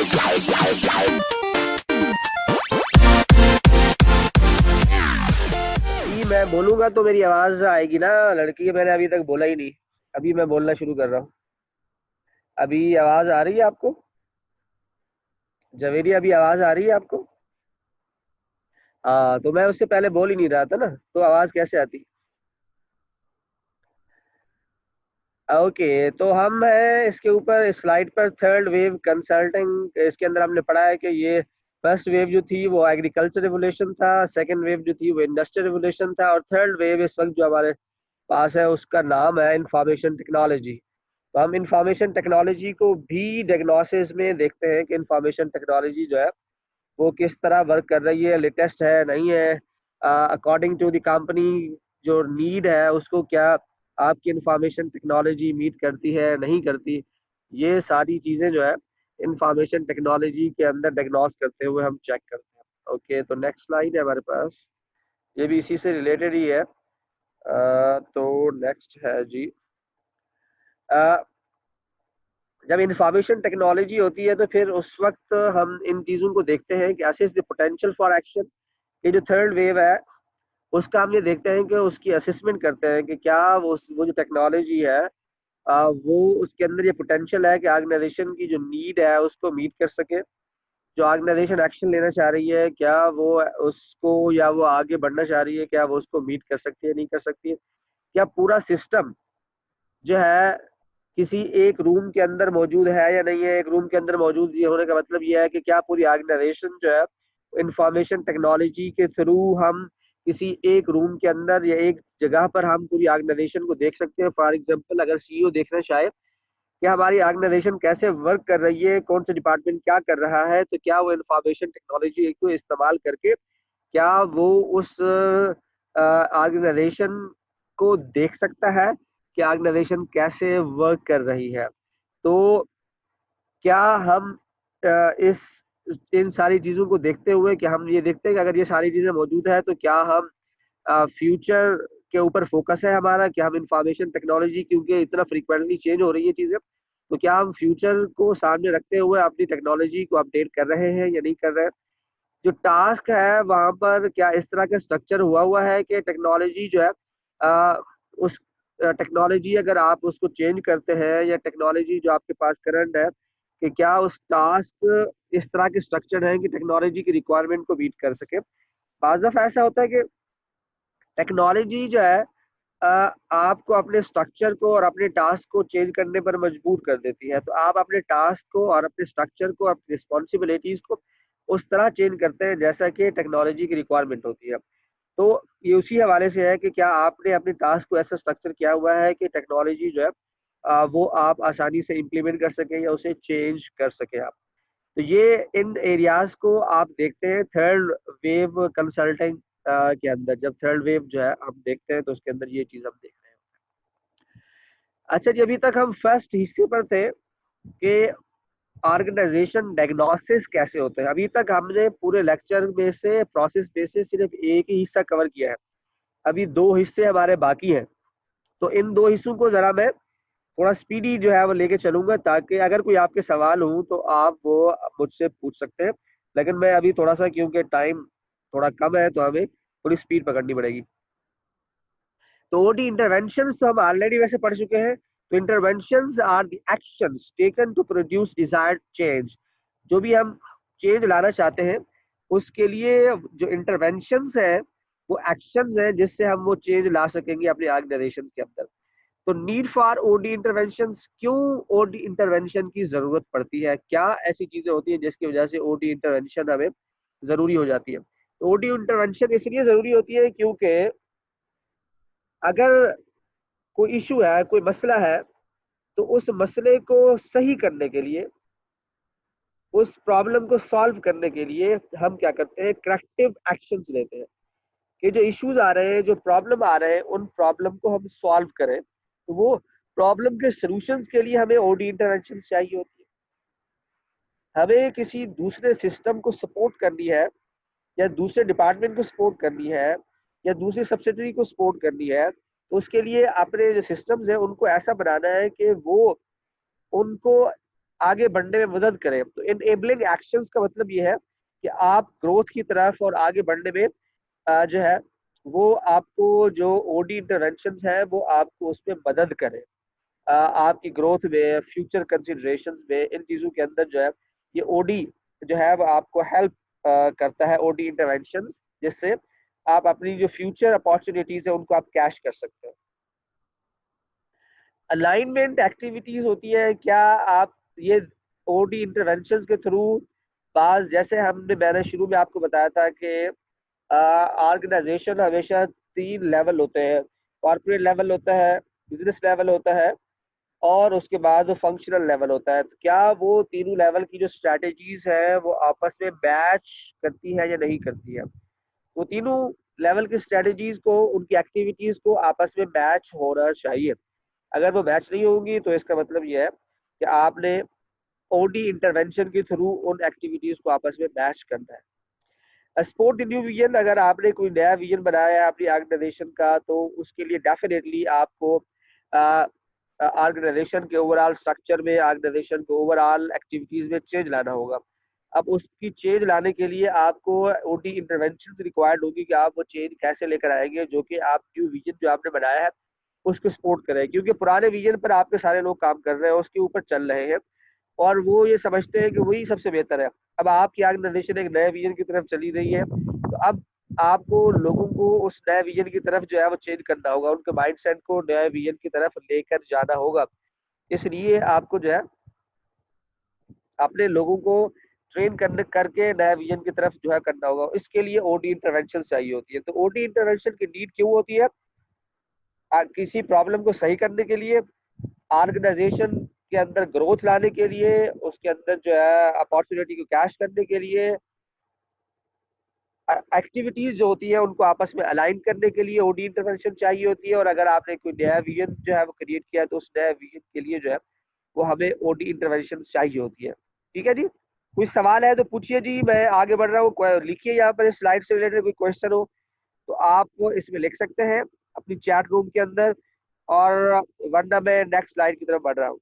जी मैं बोलूंगा तो मेरी आवाज आएगी ना। लड़की मैंने अभी तक बोला ही नहीं। अभी मैं बोलना शुरू कर रहा हूँ। अभी आवाज आ रही है आपको? जवेरी अभी आवाज आ रही है आपको? हाँ तो मैं उससे पहले बोल ही नहीं रहा था ना, तो आवाज कैसे आती? ओके तो हम है इसके ऊपर स्लाइड पर थर्ड वेव कंसल्टिंग। इसके अंदर हमने पढ़ा है कि ये फर्स्ट वेव जो थी वो एग्रीकल्चर रिवोल्यूशन था, सेकंड वेव जो थी वो इंडस्ट्रियल रिवोल्यूशन था, और थर्ड वेव इस वक्त जो हमारे पास है उसका नाम है इंफॉर्मेशन टेक्नोलॉजी। तो हम इंफॉर्मेशन टेक्नोलॉजी को भी डायग्नोसिस में देखते हैं कि इंफॉर्मेशन टेक्नोलॉजी जो है वो किस तरह वर्क कर रही है, लेटेस्ट है नहीं है, अकॉर्डिंग टू द कंपनी जो नीड है उसको क्या आपकी इंफॉर्मेशन टेक्नोलॉजी मीट करती है नहीं करती। ये सारी चीज़ें जो है इंफॉर्मेशन टेक्नोलॉजी के अंदर डायग्नोस करते हुए हम चेक करते हैं। ओके तो नेक्स्ट स्लाइड है हमारे पास, ये भी इसी से रिलेटेड ही है। तो नेक्स्ट है जी, अ, जब इंफॉर्मेशन टेक्नोलॉजी होती है तो फिर उस वक्त हम इन चीज़ों को देखते हैं कि assess the potential for action. ये जो थर्ड वेव है उसका हम ये देखते हैं कि उसकी असेसमेंट करते हैं कि क्या वो जो टेक्नोलॉजी है वो उसके अंदर ये पोटेंशियल है कि ऑर्गेनाइजेशन की जो नीड है उसको मीट कर सके। जो ऑर्गेनाइजेशन एक्शन लेना चाह रही है क्या वो उसको, या वो आगे बढ़ना चाह रही है क्या वो उसको मीट कर सकती है नहीं कर सकती है। क्या पूरा सिस्टम जो है किसी एक रूम के अंदर मौजूद है या नहीं है। एक रूम के अंदर मौजूद ये होने का मतलब ये है कि क्या पूरी ऑर्गेनाइजेशन जो है इंफॉर्मेशन टेक्नोलॉजी के थ्रू हम किसी एक रूम के अंदर या एक जगह पर हम पूरी ऑर्गेनाइजेशन को देख सकते हैं। फॉर एग्जांपल अगर सीईओ देखना चाहे कि हमारी ऑर्गेनाइजेशन कैसे वर्क कर रही है, कौन सा डिपार्टमेंट क्या कर रहा है, तो क्या वो इंफॉर्मेशन टेक्नोलॉजी को इस्तेमाल करके क्या वो उस ऑर्गेनाइजेशन को देख सकता है कि ऑर्गेनाइजेशन कैसे वर्क कर रही है। तो क्या हम इस इन सारी चीज़ों को देखते हुए कि हम ये देखते हैं कि अगर ये सारी चीज़ें मौजूद है तो क्या हम फ्यूचर के ऊपर फोकस है हमारा कि हम इंफॉर्मेशन टेक्नोलॉजी क्योंकि इतना फ्रीक्वेंटली चेंज हो रही है चीज़ें, तो क्या हम फ्यूचर को सामने रखते हुए अपनी टेक्नोलॉजी को अपडेट कर रहे हैं या नहीं कर रहे हैं। जो टास्क है वहाँ पर क्या इस तरह का स्ट्रक्चर हुआ है कि टेक्नोलॉजी जो है उस टेक्नोलॉजी अगर आप उसको चेंज करते हैं या टेक्नोलॉजी जो आपके पास करंट है कि क्या उस टास्क इस तरह के स्ट्रक्चर है कि टेक्नोलॉजी की रिक्वायरमेंट को मीट कर सके। बाज़ दफ़ा ऐसा होता है कि टेक्नोलॉजी जो है आपको अपने स्ट्रक्चर को और अपने टास्क को चेंज करने पर मजबूर कर देती है। तो आप अपने टास्क को और अपने स्ट्रक्चर को, अपनी रिस्पॉन्सिबिलिटीज़ को उस तरह चेंज करते हैं जैसा कि टेक्नोलॉजी की रिक्वायरमेंट होती है। तो ये उसी हवाले से है कि क्या आपने अपने टास्क को ऐसा स्ट्रक्चर किया हुआ है कि टेक्नोलॉजी जो है वो आप आसानी से इम्प्लीमेंट कर सकें या उसे चेंज कर सकें आप। तो ये इन एरियाज़ को आप देखते हैं थर्ड वेव कंसल्टिंग के अंदर। जब थर्ड वेव जो है हम देखते हैं तो उसके अंदर ये चीज़ हम देख रहे हैं। अच्छा जी, अभी तक हम फर्स्ट हिस्से पर थे कि ऑर्गेनाइजेशन डायग्नोसिस कैसे होते हैं। अभी तक हमने पूरे लेक्चर में से प्रोसेस में से सिर्फ एक ही हिस्सा कवर किया है। अभी दो हिस्से हमारे बाकी हैं। तो इन दो हिस्सों को ज़रा मैं थोड़ा स्पीडी जो है वो लेके चलूँगा ताकि अगर कोई आपके सवाल हो तो आप वो मुझसे पूछ सकते हैं। लेकिन मैं अभी थोड़ा-सा क्योंकि टाइम थोड़ा कम है तो हमें थोड़ी स्पीड पकड़नी पड़ेगी। तो ओटी इंटरवेंशंस तो हम ऑलरेडी वैसे पढ़ चुके हैं। तो interventions are the actions taken to produce desired change. जो भी हम चेंज लाना चाहते हैं उसके लिए जो इंटरवेंशंस है वो एक्शंस हैं जिससे हम वो चेंज ला सकेंगे अपनी ऑर्गेनाइजेशन के अंदर। तो नीड फॉर ओडी इंटरवेंशन, क्यों ओडी इंटरवेंशन की जरूरत पड़ती है, क्या ऐसी चीजें होती हैं जिसकी वजह से ओडी इंटरवेंशन हमें जरूरी हो जाती है। तो ओडी इंटरवेंशन इसलिए जरूरी होती है क्योंकि अगर कोई इशू है, कोई मसला है, तो उस मसले को सही करने के लिए, उस प्रॉब्लम को सॉल्व करने के लिए हम क्या करते हैं, करेक्टिव एक्शंस लेते हैं कि जो इश्यूज आ रहे हैं, जो प्रॉब्लम आ रहे हैं, उन प्रॉब्लम को हम सॉल्व करें। तो वो प्रॉब्लम के सॉल्यूशंस के लिए हमें ओडी इंटरवेंशन चाहिए होती है। हमें किसी दूसरे सिस्टम को सपोर्ट करनी है या दूसरे डिपार्टमेंट को सपोर्ट करनी है या दूसरी सब्सिडरी को सपोर्ट करनी है, तो उसके लिए अपने जो सिस्टम्स हैं उनको ऐसा बनाना है कि वो उनको आगे बढ़ने में मदद करें। तो इनेबलिंग एक्शंस का मतलब ये है कि आप ग्रोथ की तरफ और आगे बढ़ने में जो है वो आपको जो ओडी इंटरवेंशन है वो आपको उसमें मदद करें, आपकी ग्रोथ में, फ्यूचर कंसिडरेशन में, इन चीज़ों के अंदर जो है ये ओडी जो है वो आपको हेल्प करता है, ओडी इंटरवेंशन, जिससे आप अपनी जो फ्यूचर अपॉर्चुनिटीज है उनको आप कैश कर सकते हैं। अलाइनमेंट एक्टिविटीज होती है, क्या आप ये ओडी इंटरवेंशन के थ्रू बाज, जैसे मैंने शुरू में आपको बताया था कि ऑर्गेनाइजेशन हमेशा 3 लेवल होते हैं, कॉर्पोरेट लेवल होता है, बिजनेस लेवल होता है और उसके बाद वो फंक्शनल लेवल होता है। तो क्या वो तीनों लेवल की जो स्ट्रैटेजीज है वो आपस में मैच करती है या नहीं करती है? वो तीनों लेवल की स्ट्रैटेजीज को, उनकी एक्टिविटीज को आपस में मैच होना चाहिए। अगर वो मैच नहीं होंगी तो इसका मतलब ये है कि आपने ओडी इंटरवेंशन के थ्रू उन एक्टिविटीज को आपस में मैच करना है। स्पोर्ट न्यू विजन, अगर आपने कोई नया विजन बनाया है अपनी ऑर्गेनाइजेशन का तो उसके लिए डेफिनेटली आपको ऑर्गेनाइजेशन के ओवरऑल स्ट्रक्चर में, ऑर्गेनाइजेशन के ओवरऑल एक्टिविटीज में चेंज लाना होगा। अब उसकी चेंज लाने के लिए आपको ओटी इंटरवेंशन रिक्वायर्ड होगी कि आप वो चेंज कैसे लेकर आएंगे जो कि आप न्यू विजन जो आपने बनाया है उसको सपोर्ट करें, क्योंकि पुराने विजन पर आपके सारे लोग काम कर रहे हैं, उसके ऊपर चल रहे हैं और वो ये समझते हैं कि वही सबसे बेहतर है। अब आपकी ऑर्गेनाइजेशन एक नए विजन की तरफ चली रही है, तो अब आपको लोगों को उस नए विजन की तरफ जो है वो चेंज करना होगा, उनके माइंडसेट को नए विजन की तरफ लेकर जाना होगा। इसलिए आपको जो है अपने लोगों को ट्रेन करने करके नए विजन की तरफ जो है करना होगा। इसके लिए ओडी इंटरवेंशन चाहिए होती है। तो ओडी इंटरवेंशन की नीड क्यों होती है? किसी प्रॉब्लम को सही करने के लिए, ऑर्गेनाइजेशन के अंदर ग्रोथ लाने के लिए, उसके अंदर जो है अपॉर्चुनिटी को कैश करने के लिए, एक्टिविटीज जो होती है उनको आपस में अलाइन करने के लिए ओडी इंटरवेंशन चाहिए होती है। और अगर आपने कोई नया विजन जो है वो क्रिएट किया तो उस नया विजन के लिए जो है वो हमें ओडी इंटरवेंशन चाहिए होती है। ठीक है जी, कोई सवाल है तो पूछिए जी, मैं आगे बढ़ रहा हूँ। लिखिए यहाँ पर स्लाइड से रिलेटेड कोई क्वेश्चन हो तो आप इसमें लिख सकते हैं अपनी चैट रूम के अंदर, और वरना मैं नेक्स्ट स्लाइड की तरफ बढ़ रहा हूँ।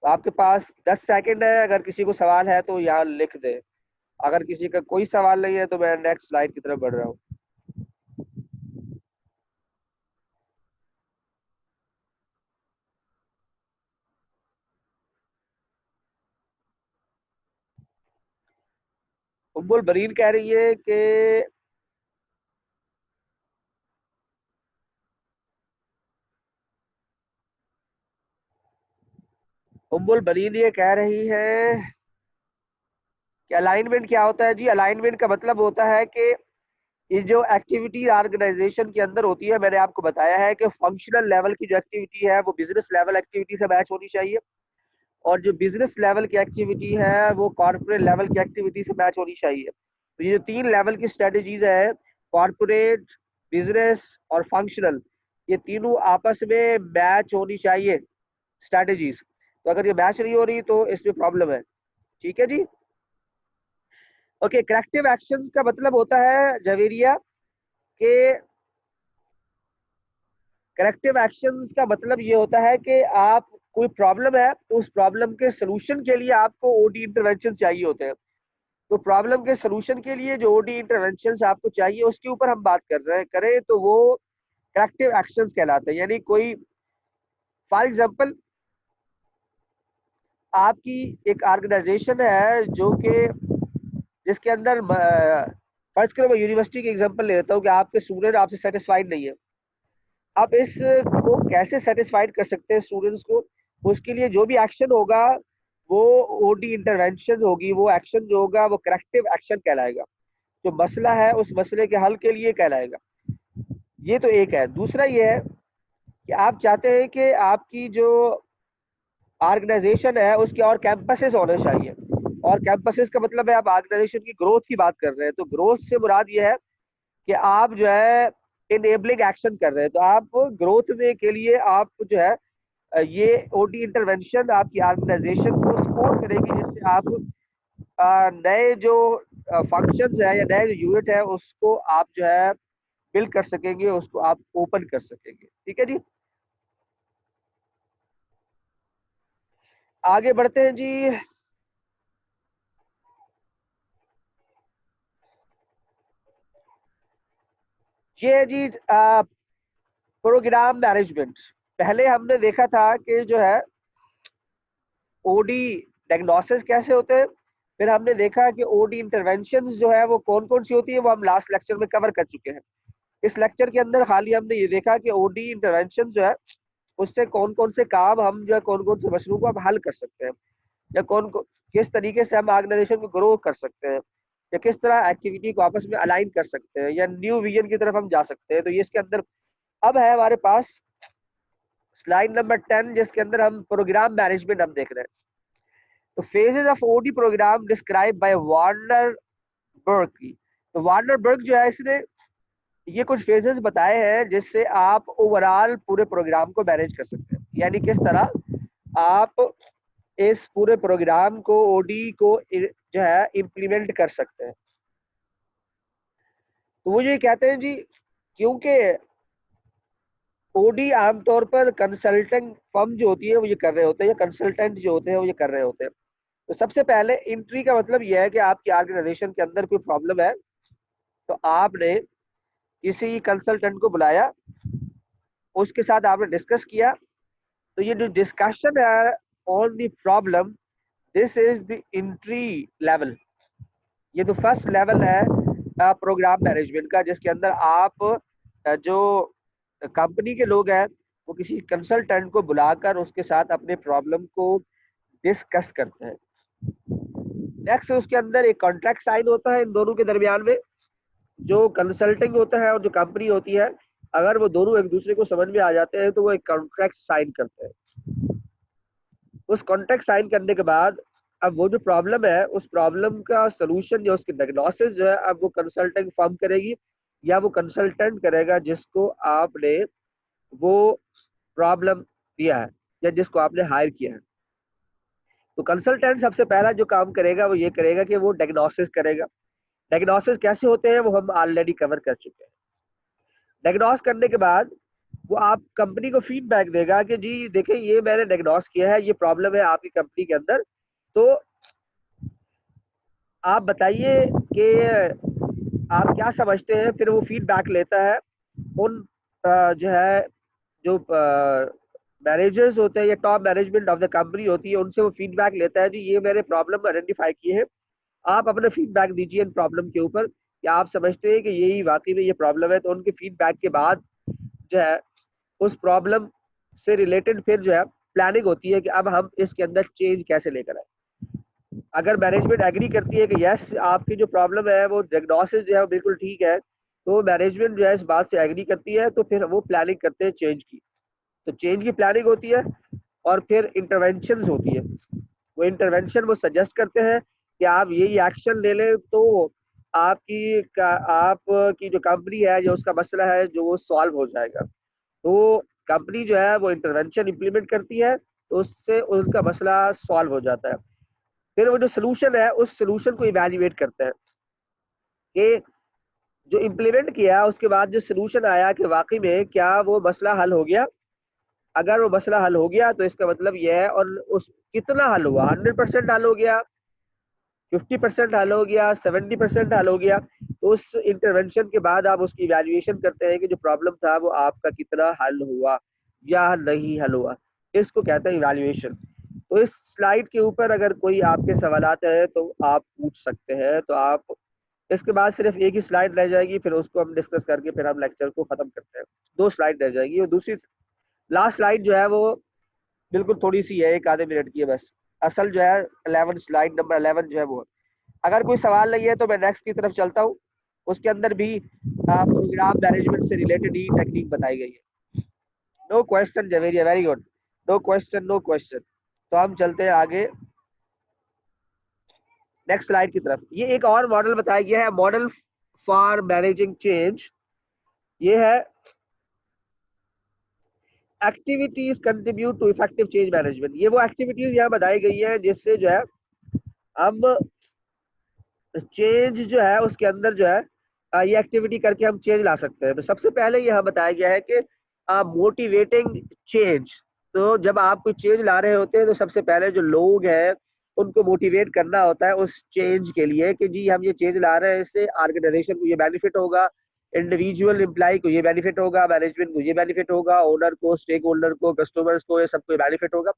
तो आपके पास 10 सेकंड है, अगर किसी को सवाल है तो यहाँ लिख दे। अगर किसी का कोई सवाल नहीं है तो मैं नेक्स्ट स्लाइड की तरफ बढ़ रहा हूँ। उम्मुल बरीन कह रही है कि उम्मुल बरीन ये कह रही है कि अलाइनमेंट क्या होता है जी? अलाइनमेंट का मतलब होता है कि ये जो एक्टिविटी ऑर्गेनाइजेशन के अंदर होती है, मैंने आपको बताया है कि फंक्शनल लेवल की जो एक्टिविटी है वो बिजनेस लेवल एक्टिविटी से मैच होनी चाहिए, और जो बिजनेस लेवल की एक्टिविटी है वो कॉर्पोरेट लेवल की एक्टिविटी से मैच होनी चाहिए। तो ये जो 3 लेवल की स्ट्रेटेजीज है, कॉर्पोरेट, बिजनेस और फंक्शनल, ये तीनों आपस में मैच होनी चाहिए स्ट्रेटेजीज। तो अगर ये मैच नहीं हो रही तो इसमें प्रॉब्लम है। ठीक है जी। ओके, करेक्टिव एक्शन का मतलब होता है जवेरिया के, करेक्टिव एक्शन का मतलब ये होता है कि आप, कोई प्रॉब्लम है तो उस प्रॉब्लम के सोल्यूशन के लिए आपको ओडी इंटरवेंशन चाहिए होते हैं। तो प्रॉब्लम के सोल्यूशन के लिए जो ओडी इंटरवेंशन आपको चाहिए उसके ऊपर हम बात कर रहे हैं, करें तो वो करेक्टिव एक्शंस कहलाते हैं। यानी कोई, फॉर एग्जांपल, आपकी एक ऑर्गेनाइजेशन है जो कि जिसके अंदर फर्ज करो, मैं यूनिवर्सिटी की एग्जांपल ले लेता हूँ कि आपके स्टूडेंट आपसे सेटिस्फाइड नहीं है। आप इस को कैसे सेटिस्फाइड कर सकते हैं स्टूडेंट्स को? उसके लिए जो भी एक्शन होगा वो ओडी इंटरवेंशन होगी, वो एक्शन जो होगा वो करेक्टिव एक्शन कहलाएगा, जो मसला है उस मसले के हल के लिए कहलाएगा। ये तो एक है। दूसरा ये है कि आप चाहते हैं कि आपकी जो ऑर्गेनाइजेशन है उसके और कैंपसेस होने चाहिए, और कैंपसेस का मतलब है आप ऑर्गेनाइजेशन की ग्रोथ की बात कर रहे हैं। तो ग्रोथ से मुराद ये है कि आप जो है इनेबलिंग एक्शन कर रहे हैं। तो आप ग्रोथ में के लिए आप जो है ये ओटी इंटरवेंशन आपकी ऑर्गेनाइजेशन को सपोर्ट करेगी, जिससे आप नए जो फंक्शंस है या नए जो यूनिट है उसको आप जो है बिल्ड कर सकेंगे, उसको आप ओपन कर सकेंगे। ठीक है जी। आगे बढ़ते हैं जी। ये है जी प्रोग्राम मैनेजमेंट। पहले हमने देखा था कि जो है ओडी डायग्नोसिस कैसे होते हैं, फिर हमने देखा कि ओडी इंटरवेंशन जो है वो कौन कौन सी होती है, वो हम लास्ट लेक्चर में कवर कर चुके हैं। इस लेक्चर के अंदर खाली हमने ये देखा कि ओडी इंटरवेंशन जो है उससे कौन कौन से काम हम जो है कौन कौन से मसलों को हम हल कर सकते हैं, या किस तरीके से हम ऑर्गेनाइजेशन को ग्रो कर सकते हैं, या किस तरह एक्टिविटी को आपस में अलाइन कर सकते हैं, या न्यू विजन की तरफ हम जा सकते हैं। तो ये इसके अंदर अब है हमारे पास स्लाइड नंबर 10, जिसके अंदर हम प्रोग्राम मैनेजमेंट हम देख रहे हैं। तो phases of OD program describe by Warner Burke की। तो वार्नर बर्ग जो है इसने ये कुछ फेजेस बताए हैं जिससे आप ओवरऑल पूरे प्रोग्राम को मैनेज कर सकते हैं, यानी किस तरह आप इस पूरे प्रोग्राम को ओडी को जो है इम्प्लीमेंट कर सकते हैं। तो वो ये कहते हैं जी, क्योंकि ओडी आमतौर पर कंसल्टेंट फर्म जो होती है वो ये कर रहे होते हैं, या कंसल्टेंट जो होते हैं वो ये कर रहे होते हैं। तो सबसे पहले एंट्री का मतलब यह है कि आपकी ऑर्गेनाइजेशन के अंदर कोई प्रॉब्लम है, तो आपने किसी कंसल्टेंट को बुलाया, उसके साथ आपने डिस्कस किया। तो ये जो डिस्कशन है on the problem, this is the entry level. ये तो फर्स्ट लेवल है प्रोग्राम मैनेजमेंट का, जिसके अंदर आप जो कंपनी के लोग हैं वो किसी कंसल्टेंट को बुलाकर उसके साथ अपने प्रॉब्लम को डिस्कस करते हैं। नेक्स्ट उसके अंदर एक कॉन्ट्रैक्ट साइन होता है इन दोनों के दरमियान में। जो कंसल्टिंग होता है और जो कंपनी होती है, अगर वो दोनों एक दूसरे को समझ में आ जाते हैं तो वो एक कॉन्ट्रैक्ट साइन करते हैं। उस कॉन्ट्रैक्ट साइन करने के बाद अब वो जो प्रॉब्लम है उस प्रॉब्लम का सोल्यूशन या उसकी डायग्नोसिस जो है अब वो कंसल्टिंग फर्म करेगी, या वो कंसल्टेंट करेगा जिसको आपने वो प्रॉब्लम दिया है या जिसको आपने हायर किया है। तो कंसल्टेंट सबसे पहला जो काम करेगा वो ये करेगा कि वो डायग्नोसिस करेगा। डायग्नोसिस कैसे होते हैं वो हम ऑलरेडी कवर कर चुके हैं। डायग्नोस करने के बाद वो आप कंपनी को फीडबैक देगा कि जी देखिए ये मैंने डायग्नोस किया है, ये प्रॉब्लम है आपकी कंपनी के अंदर, तो आप बताइए कि आप क्या समझते हैं। फिर वो फीडबैक लेता है उन जो है जो मैनेजर्स होते हैं या top management of the company होती है, उनसे वो फीडबैक लेता है जी ये मैंने प्रॉब्लम आइडेंटिफाई किए हैं, आप अपना फीडबैक दीजिए इन प्रॉब्लम के ऊपर, क्या आप समझते हैं कि यही वाकई में ये प्रॉब्लम है। तो उनके फीडबैक के बाद जो है उस प्रॉब्लम से रिलेटेड फिर जो है प्लानिंग होती है कि अब हम इसके अंदर चेंज कैसे लेकर आए। अगर मैनेजमेंट एग्री करती है कि यस आपकी जो प्रॉब्लम है वो डायग्नोसिस जो है वो बिल्कुल ठीक है, तो मैनेजमेंट जो है इस बात से एग्री करती है, तो फिर वो प्लानिंग करते हैं चेंज की। तो चेंज की प्लानिंग होती है और फिर इंटरवेंशन होती है। वो इंटरवेंशन वो सजेस्ट करते हैं कि आप यही एक्शन ले लें तो आपकी जो कंपनी है जो उसका मसला है जो वो सॉल्व हो जाएगा। तो कंपनी जो है वो इंटरवेंशन इम्प्लीमेंट करती है, तो उससे उनका मसला सॉल्व हो जाता है। फिर वो जो सोल्यूशन है उस सोल्यूशन को इवेल्युएट करते हैं कि जो इम्प्लीमेंट किया उसके बाद जो सोल्यूशन आया कि वाकई में क्या वो मसला हल हो गया। अगर वो मसला हल हो गया तो इसका मतलब यह है, और उस कितना हल हुआ, 100% हल हो गया, 50% हल हो गया, 70% हल हो गया, तो उस इंटरवेंशन के बाद आप उसकी इवैल्यूएशन करते हैं कि जो प्रॉब्लम था वो आपका कितना हल हुआ या नहीं हल हुआ। इसको कहते हैं इवैल्यूएशन। तो इस स्लाइड के ऊपर अगर कोई आपके सवालात है तो आप पूछ सकते हैं। तो आप इसके बाद सिर्फ एक ही स्लाइड रह जाएगी, फिर उसको हम डिस्कस करके फिर हम लेक्चर को खत्म करते हैं। 2 स्लाइड रह जाएगी और दूसरी लास्ट स्लाइड जो है वो बिल्कुल थोड़ी सी है, एक आधे मिनट की है बस। असल जो है 11 स्लाइड नंबर 11 जो है वो। अगर कोई सवाल नहीं है तो मैं नेक्स्ट की तरफ चलता हूँ। उसके अंदर भी प्रोग्राम मैनेजमेंट से रिलेटेड ही टेक्निक बताई गई है। No question Javeria, very good. No question, no question. तो हम चलते हैं आगे नेक्स्ट स्लाइड की तरफ। ये एक और मॉडल बताया गया है, मॉडल फॉर मैनेजिंग चेंज। ये है activities contribute to effective change management. ये वो एक्टिविटीज यहाँ बताई गई है जिससे जो है हम चेंज जो है उसके अंदर जो है ये एक्टिविटी करके हम चेंज ला सकते हैं। तो सबसे पहले यह बताया गया है कि मोटिवेटिंग चेंज। तो जब आप कोई चेंज ला रहे होते हैं तो सबसे पहले जो लोग हैं उनको मोटिवेट करना होता है उस चेंज के लिए कि जी हम ये चेंज ला रहे हैं, इससे ऑर्गेनाइजेशन को ये बेनिफिट होगा, इंडिविजुअल एम्प्लॉय को ये बेनिफिट होगा, मैनेजमेंट को ये बेनिफिट होगा, ओनर को, स्टेक होल्डर को, कस्टमर्स को, ये सबको बेनिफिट होगा,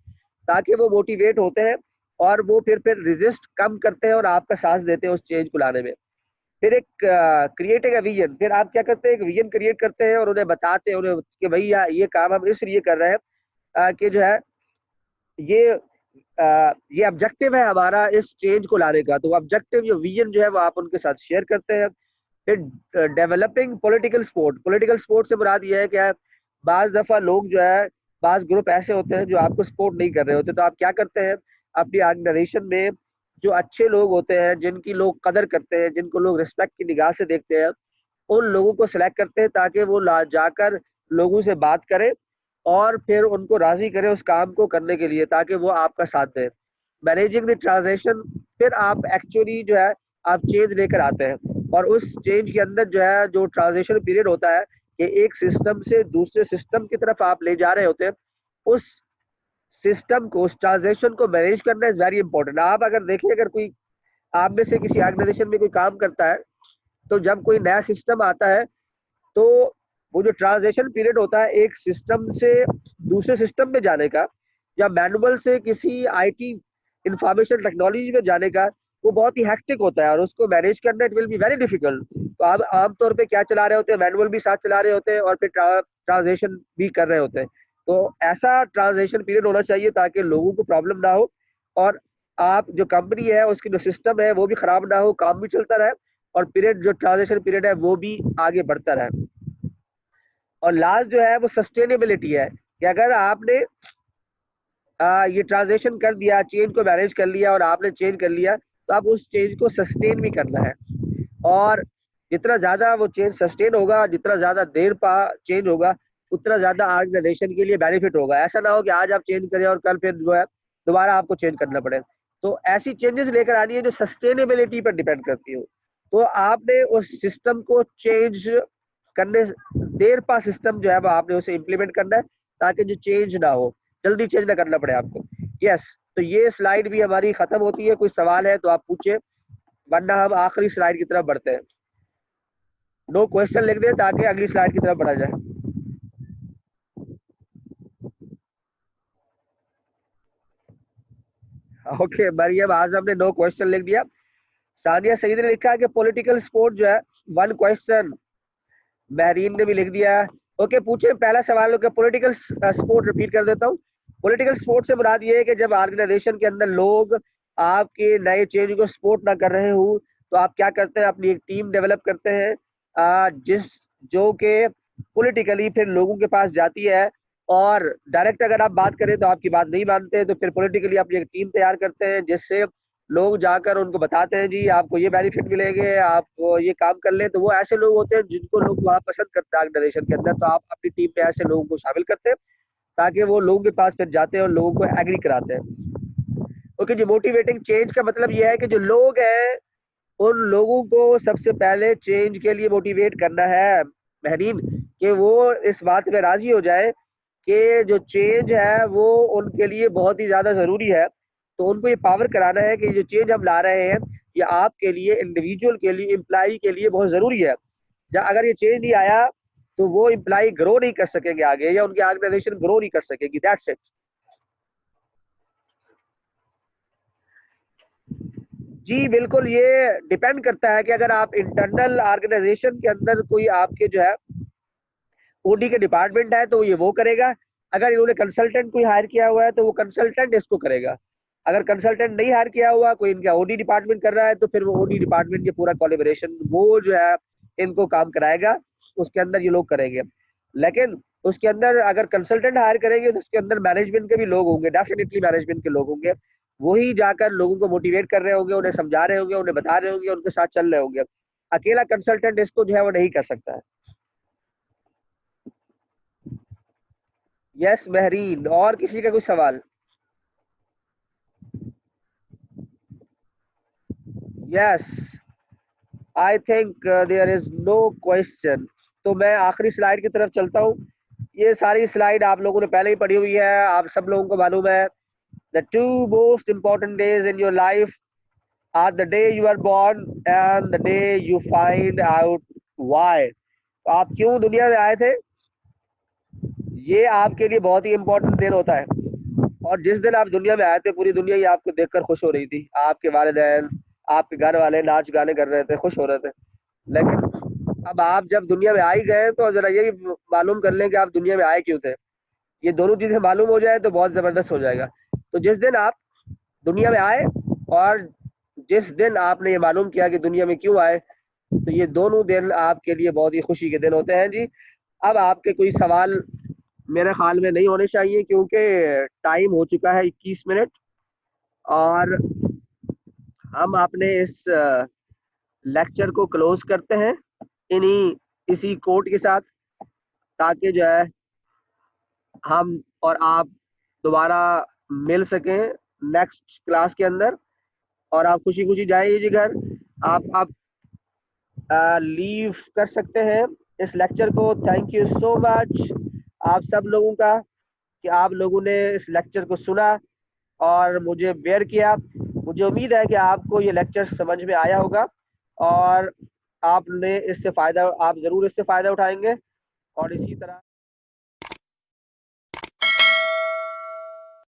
ताकि वो मोटिवेट होते हैं और वो फिर रेजिस्ट कम करते हैं और आपका साथ देते हैं उस चेंज को लाने में। फिर एक क्रिएटिंग अ विजन, फिर आप क्या करते हैं, एक विजन क्रिएट करते हैं और उन्हें बताते हैं उन्हें कि भैया ये काम हम इसलिए कर रहे हैं कि जो है ये ये ऑब्जेक्टिव है हमारा इस चेंज को लाने का। तो ऑब्जेक्टिव जो विजन जो है वो आप उनके साथ शेयर करते हैं। फिर डेवलपिंग पॉलिटिकल स्पोर्ट से मुराद ये है कि बाज दफा लोग जो है, बाज ग्रुप ऐसे होते हैं जो आपको सपोर्ट नहीं कर रहे होते, तो आप क्या करते हैं अपनी ऑर्गेनाइजेशन में जो अच्छे लोग होते हैं, जिनकी लोग कदर करते हैं, जिनको लोग रिस्पेक्ट की निगाह से देखते हैं, उन लोगों को सिलेक्ट करते हैं ताकि वो ला जाकर लोगों से बात करें और फिर उनको राजी करें उस काम को करने के लिए ताकि वो आपका साथ दें। मैनेजिंग द ट्रांजेक्शन, फिर आप एक्चुअली जो है आप चेंज लेकर आते हैं और उस चेंज के अंदर जो है जो ट्रांजिशन पीरियड होता है कि एक सिस्टम से दूसरे सिस्टम की तरफ आप ले जा रहे होते हैं, उस सिस्टम को, उस ट्रांजेक्शन को मैनेज करना इज वेरी इंपॉर्टेंट। आप अगर देखिए, अगर कोई आप में से किसी ऑर्गेनाइजेशन में कोई काम करता है, तो जब कोई नया सिस्टम आता है तो वो जो ट्रांजिशन पीरियड होता है एक सिस्टम से दूसरे सिस्टम में जाने का या मैनुअल से किसी आईटी इंफॉर्मेशन टेक्नोलॉजी में जाने का, वो बहुत ही हेक्टिक होता है और उसको मैनेज करना it will be very difficult. तो आप आमतौर पे क्या चला रहे होते हैं, मैनुअल भी साथ चला रहे होते हैं और फिर ट्रांजेक्शन भी कर रहे होते हैं। तो ऐसा ट्रांजेक्शन पीरियड होना चाहिए ताकि लोगों को प्रॉब्लम ना हो और आप जो कंपनी है उसकी जो सिस्टम है वो भी खराब ना हो, काम भी चलता रहे और पीरियड जो ट्रांजेक्शन पीरियड है वो भी आगे बढ़ता रहे। और लास्ट जो है वो सस्टेनेबिलिटी है कि अगर आपने ये ट्रांजेक्शन कर दिया, चेंज को मैनेज कर लिया और आपने चेंज कर लिया, तो आप उस चेंज को सस्टेन भी करना है। और जितना ज़्यादा वो चेंज सस्टेन होगा, जितना ज़्यादा देर पा चेंज होगा, उतना ज़्यादा ऑर्गेनाइजेशन के लिए बेनिफिट होगा। ऐसा ना हो कि आज आप चेंज करें और कल फिर जो है दोबारा आपको चेंज करना पड़े। तो ऐसी चेंजेस लेकर आनी है जो सस्टेनेबिलिटी पर डिपेंड करती हो। तो आपने उस सिस्टम को चेंज करने, देर पा सिस्टम जो है वो आपने उसे इम्प्लीमेंट करना है ताकि जो चेंज ना हो, जल्दी चेंज ना करना पड़े आपको। यस, तो ये स्लाइड भी हमारी खत्म होती है। कोई सवाल है तो आप पूछे, वरना हम आखिरी स्लाइड की तरफ बढ़ते हैं। नो क्वेश्चन लिख दें ताकि अगली स्लाइड की तरफ बढ़ा जाए। ओके मरियम, आज हमने नो क्वेश्चन लिख दिया। सानिया सईद ने लिखा है कि पॉलिटिकल स्पोर्ट जो है वन क्वेश्चन। महरीन ने भी लिख दिया है। ओके, पूछे पहला सवाल होगा पॉलिटिकल स्पोर्ट। रिपीट कर देता हूँ। पॉलिटिकल स्पोर्ट से मुराद ये है कि जब ऑर्गेनाइजेशन के अंदर लोग आपके नए चेंज को सपोर्ट ना कर रहे हो तो आप क्या करते हैं, अपनी एक टीम डेवलप करते हैं जिस जो कि पॉलिटिकली फिर लोगों के पास जाती है और डायरेक्ट अगर आप बात करें तो आपकी बात नहीं मानते हैं, तो फिर पॉलिटिकली अपनी एक टीम तैयार करते हैं जिससे लोग जाकर उनको बताते हैं जी आपको ये बेनिफिट मिलेंगे, आप ये काम कर लें। तो वो ऐसे लोग होते हैं जिनको लोग वहाँ पसंद करते हैं ऑर्गेनाइजेशन के अंदर, तो आप अपनी टीम में ऐसे लोगों को शामिल करते हैं ताकि वो लोगों के पास फिर जाते हैं और लोगों को एग्री कराते हैं। ओके जी, मोटिवेटिंग चेंज का मतलब ये है कि जो लोग हैं उन लोगों को सबसे पहले चेंज के लिए मोटिवेट करना है महरीन, कि वो इस बात में राजी हो जाए कि जो चेंज है वो उनके लिए बहुत ही ज़्यादा ज़रूरी है। तो उनको ये पावर कराना है कि जो चेंज हम ला रहे हैं ये आपके लिए, इंडिविजुअल के लिए, एम्प्लॉय के लिए बहुत ज़रूरी है। अगर ये चेंज नहीं आया तो वो एम्प्लॉय ग्रो नहीं कर सकेंगे आगे या उनकी ऑर्गेनाइजेशन ग्रो नहीं कर सकेगी। That's it. जी बिल्कुल, ये डिपेंड करता है कि अगर आप इंटरनल ऑर्गेनाइजेशन के अंदर कोई आपके जो है ओडी के डिपार्टमेंट है तो ये वो करेगा। अगर इन्होंने कंसल्टेंट कोई हायर किया हुआ है तो वो कंसल्टेंट इसको करेगा। अगर कंसल्टेंट नहीं हायर किया हुआ, कोई इनका ओडी डिपार्टमेंट कर रहा है, तो फिर वो ओडी डिपार्टमेंट के पूरा कोलैबोरेशन वो जो है इनको काम कराएगा, उसके अंदर ये लोग करेंगे। लेकिन उसके अंदर अगर कंसल्टेंट हायर करेंगे तो उसके अंदर मैनेजमेंट के भी लोग होंगे, डेफिनेटली मैनेजमेंट के लोग होंगे। वही जाकर लोगों को मोटिवेट कर रहे होंगे, उन्हें समझा रहे होंगे, उन्हें बता रहे होंगे, उनके साथ चल रहे होंगे। अकेला कंसल्टेंट इसको जो है वो नहीं कर सकता है। यस महरीन, और किसी का कुछ सवाल? Yes, I think there is no question. तो मैं आखिरी स्लाइड की तरफ चलता हूँ। ये सारी स्लाइड आप लोगों ने पहले ही पढ़ी हुई है, आप सब लोगों को मालूम है। The two most important days in your life are the day you are born and the day you find out why. तो आप क्यों दुनिया में आए थे, ये आपके लिए बहुत ही इंपॉर्टेंट दिन होता है। और जिस दिन आप दुनिया में आए थे, पूरी दुनिया ही आपको देखकर खुश हो रही थी। आपके वालिदैन, आपके घर वाले नाच गाने कर रहे थे, खुश हो रहे थे। लेकिन अब आप जब दुनिया में आ ही गए, तो जरा यही मालूम कर लें कि आप दुनिया में आए क्यों थे। ये दोनों चीजें मालूम हो जाए तो बहुत जबरदस्त हो जाएगा। तो जिस दिन आप दुनिया में आए और जिस दिन आपने ये मालूम किया कि दुनिया में क्यों आए, तो ये दोनों दिन आपके लिए बहुत ही खुशी के दिन होते हैं जी। अब आपके कोई सवाल मेरे ख्याल में नहीं होने चाहिए, क्योंकि टाइम हो चुका है 21 मिनट। और हम अपने इस लेक्चर को क्लोज करते हैं इन्हीं इसी कोट के साथ, ताकि जो है हम और आप दोबारा मिल सकें नेक्स्ट क्लास के अंदर। और आप खुशी खुशी जाइए जी घर। आप लीव कर सकते हैं इस लेक्चर को। थैंक यू सो मच आप सब लोगों का, कि आप लोगों ने इस लेक्चर को सुना और मुझे बेयर किया। मुझे उम्मीद है कि आपको ये लेक्चर समझ में आया होगा और आपने इससे फ़ायदा, आप ज़रूर इससे फ़ायदा उठाएंगे। और इसी तरह